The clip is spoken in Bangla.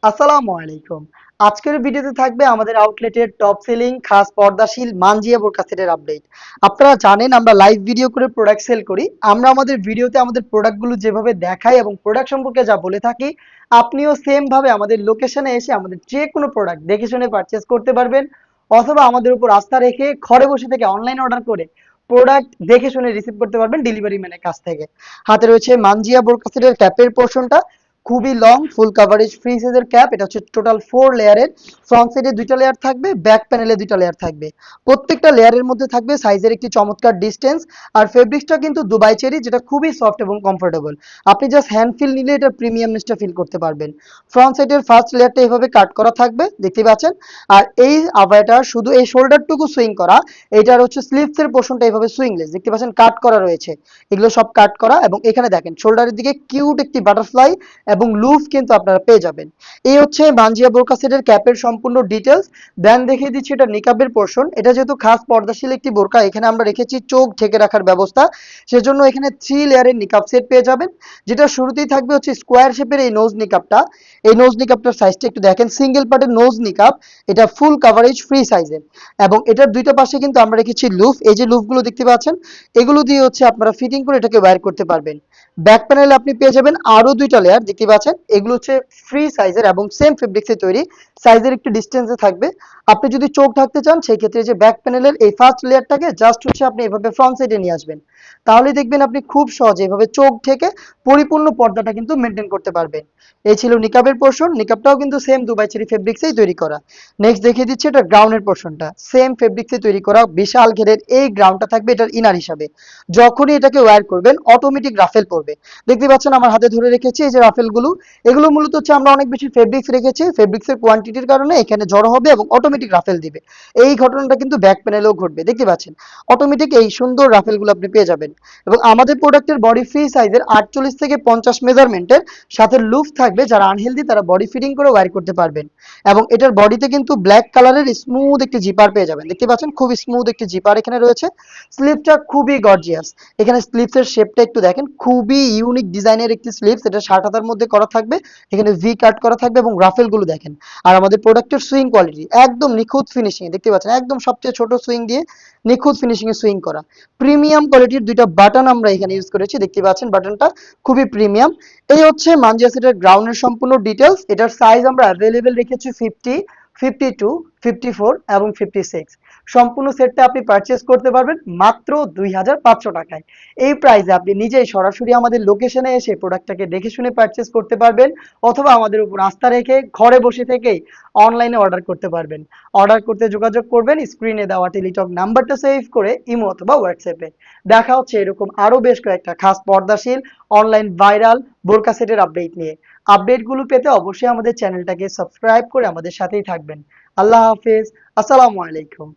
আসসালামু আলাইকুম। আজকের ভিডিওতে থাকবে আমাদের আউটলেটের টপ সেলিং খাস পর্দাশীল মানজিয়া বোরকা সেটের আপডেট। আপনারা জানেন আমরা লাইভ ভিডিও করে প্রোডাক্ট সেল করি। আমরা আমাদের ভিডিওতে আমাদের প্রোডাক্টগুলো যেভাবে দেখাই এবং প্রোডাক্ট সম্পর্কে যা বলে থাকি, আপনিও সেম ভাবে আমাদের লোকেশনে এসে আমাদের যে কোনো প্রোডাক্ট দেখে শুনে পারচেজ করতে পারবেন, অথবা আমাদের উপর আস্থা রেখে ঘরে বসে থেকে অনলাইন অর্ডার করে প্রোডাক্ট দেখে শুনে রিসিভ করতে পারবেন ডেলিভারি ম্যানের কাছ থেকে। হাতে রয়েছে মানজিয়া বোরকা সেটের ক্যাপের পোর্শনটা, খুবই লং ফুল কাভারেজ ফ্রি সাইজের ক্যাপ। এটা হচ্ছে টোটাল 4 লেয়ারের। ফ্রন্ট সাইডে দুইটা লেয়ার থাকবে, ব্যাক প্যানেলে দুইটা লেয়ার থাকবে। প্রত্যেকটা লেয়ারের মধ্যে থাকবে সাইজের একটি চমৎকার ডিসটেন্স। আর ফেব্রিক্সটা কিন্তু দুবাই চেরি, যেটা খুবই সফট এবং কমফোর্টেবল। আপনি জাস্ট হ্যান্ড ফিল নিলে এটা প্রিমিয়ামনেসটা ফিল করতে পারবেন। ফ্রন্ট সাইডের ফার্স্ট লেয়ারটা এইভাবে কাট করা থাকবে, দেখতে পাচ্ছেন। আর এই আভায়াটার শুধু এই শোল্ডারটুকু সুইং করা, এটার হচ্ছে স্লিভসের পোর্শনটা এইভাবে সুইংলেস, দেখতে পাচ্ছেন কাট করা রয়েছে। এগুলো সব কাট করা, এবং এখানে দেখেন শোল্ডারের দিকে কিউট একটি বাটারফ্লাই এবং লুফ কিন্তু আপনারা পেয়ে যাবেন। এই হচ্ছে মানজিয়া বোরকা সেটের ক্যাপের সম্পূর্ণ ডিটেলস। দেন দেখিয়ে দিচ্ছি এটা নিকাবের পোর্শন। এটা যেহেতু খাস পর্দাশীল একটি বোরকা, এখানে আমরা রেখেছি চোখ ঢেকে রাখার ব্যবস্থা। সেজন্য এখানে 3 লেয়ারের নিকাব সেট পেয়ে যাবেন। যেটা শুরুতেই থাকবে হচ্ছে স্কোয়ার শেপের এই নোজ নিকাবটা। এই নোজ নিকাবটার সাইজটা একটু দেখেন, সিঙ্গেল পার্টের নোজ নিকাব। এটা ফুল কাভারেজ ফ্রি সাইজের, এবং এটার দুইটা পাশে কিন্তু আমরা রেখেছি লুফ। এই যে লুফগুলো দেখতে পাচ্ছেন, এগুলো দিয়ে হচ্ছে আপনারা ফিটিং করে এটাকে ওয়্যার করতে পারবেন। ব্যাক প্যানেলে আপনি পেয়ে যাবেন আরো দুইটা লেয়ার, দেখতে পাচ্ছেন এগুলো হচ্ছে ফ্রি সাইজের এবং সেম ফেব্রিক্সে তৈরি। সাইজের একটু ডিস্টেন্সে থাকবে। আপনি যদি চোখ ঢাকতে চান সেই ক্ষেত্রে যে ব্যাক প্যানেলের এই ফার্স্ট লেয়ারটাকে জাস্ট হচ্ছে আপনি এভাবে ফ্রন্ট সাইডে নিয়ে আসবেন, তাহলে দেখবেন আপনি খুব সহজে এভাবে চোখ ঢেকে পরিপূর্ণ পর্দাটা কিন্তু মেনটেন করতে পারবেন। এই ছিল নিকাবের পোর্শন। নিকাবটাও কিন্তু সেম দুবাই চেরি ফেব্রিক্সেই তৈরি করা। নেক্সট দেখিয়ে দিচ্ছি এটা গ্রাউন্ডের পোর্শনটা, সেম ফেব্রিক্সে তৈরি করা বিশাল ঘেরের এই গ্রাউন্ডটা থাকবে এটার ইনার হিসাবে। যখনই এটাকে ওয়্যার করবেন অটোমেটিক রাফেল পড়বে। দেখতে পাচ্ছেন আমার হাতে ধরে রেখেছি এই যে রাফেলগুলো। এগুলো মূলত হচ্ছে আমরা অনেক বেশি ফেব্রিক্স রেখেছি, ফেব্রিক্সের কোয়ান্টিটির কারণে এখানে জড়ো হবে এবং অটোমেটিক রাফেল দিবে। এই ঘটনাটা কিন্তু ব্যাক প্যানেলেও ঘটবে, দেখতে পাচ্ছেন অটোমেটিক এই সুন্দর রাফেলগুলো আপনি পেয়ে যাবেন। এবং আমাদের প্রোডাক্টের বডি ফ্রি সাইজের 48 থেকে 50 মেজারমেন্টের সাথে লুফ থাকবে, যারা আনহেলদি তারা বডি ফিটিং করে ওয়্যার করতে পারবেন। এবং এটার বডিতে কিন্তু ব্ল্যাক কালারের স্মুথ একটি জিপার পেয়ে যাবেন, দেখতে পাচ্ছেন খুবই স্মুথ একটি জিপার এখানে রয়েছে। স্লিভটা খুবই গর্জিয়াস। এখানে স্লিভসের শেপটা একটু দেখেন, খুবই ইউনিক ডিজাইনের একটি স্লিভস। এটা 60 হাতার মধ্যে করা থাকবে, এখানে ভি কাট করা থাকবে এবং রাফেল গুলো দেখেন। আর আমাদের প্রোডাক্টের সুইং কোয়ালিটি একদম নিখুঁত ফিনিশিং, দেখতে পাচ্ছেন একদম সবচেয়ে ছোট সুইং দিয়ে নিখুঁত ফিনিশিং এ সুইং করা। প্রিমিয়াম কোয়ালিটির দুইটা বাটন আমরা এখানে ইউজ করেছি, দেখতে পাচ্ছেন বাটনটা খুবই প্রিমিয়াম। এই হচ্ছে মানজিয়া সেটের গ্রাউন্ডের সম্পূর্ণ ডিটেলস। এটার সাইজ আমরা অ্যাভেলেবেল রেখেছি 50, 52, 54 এবং 56। সম্পূর্ণ সেটটা আপনি পারচেজ করতে পারবেন মাত্র 2500 টাকায়। এই প্রাইসে আপনি নিজেই সরাসরি আমাদের লোকেশনে এসে প্রোডাক্টটাকে দেখে শুনে পারচেজ করতে পারবেন, অথবা আমাদের উপর আস্থা রেখে ঘরে বসে থেকেই অনলাইনে অর্ডার করতে পারবেন। অর্ডার করতে যোগাযোগ করবেন স্ক্রিনে দেওয়া টেলিটক নাম্বারটা সেভ করে ইমো অথবা হোয়াটসঅ্যাপে। দেখা হচ্ছে এরকম আরো বেশ কয়েকটা খাস পর্দাশীল অনলাইন ভাইরাল বোরকা সেটের আপডেট নিয়ে। আপডেটগুলো পেতে অবশ্যই আমাদের চ্যানেলটাকে সাবস্ক্রাইব করে আমাদের সাথেই থাকবেন। আল্লাহ হাফেজ। আসসালামু আলাইকুম।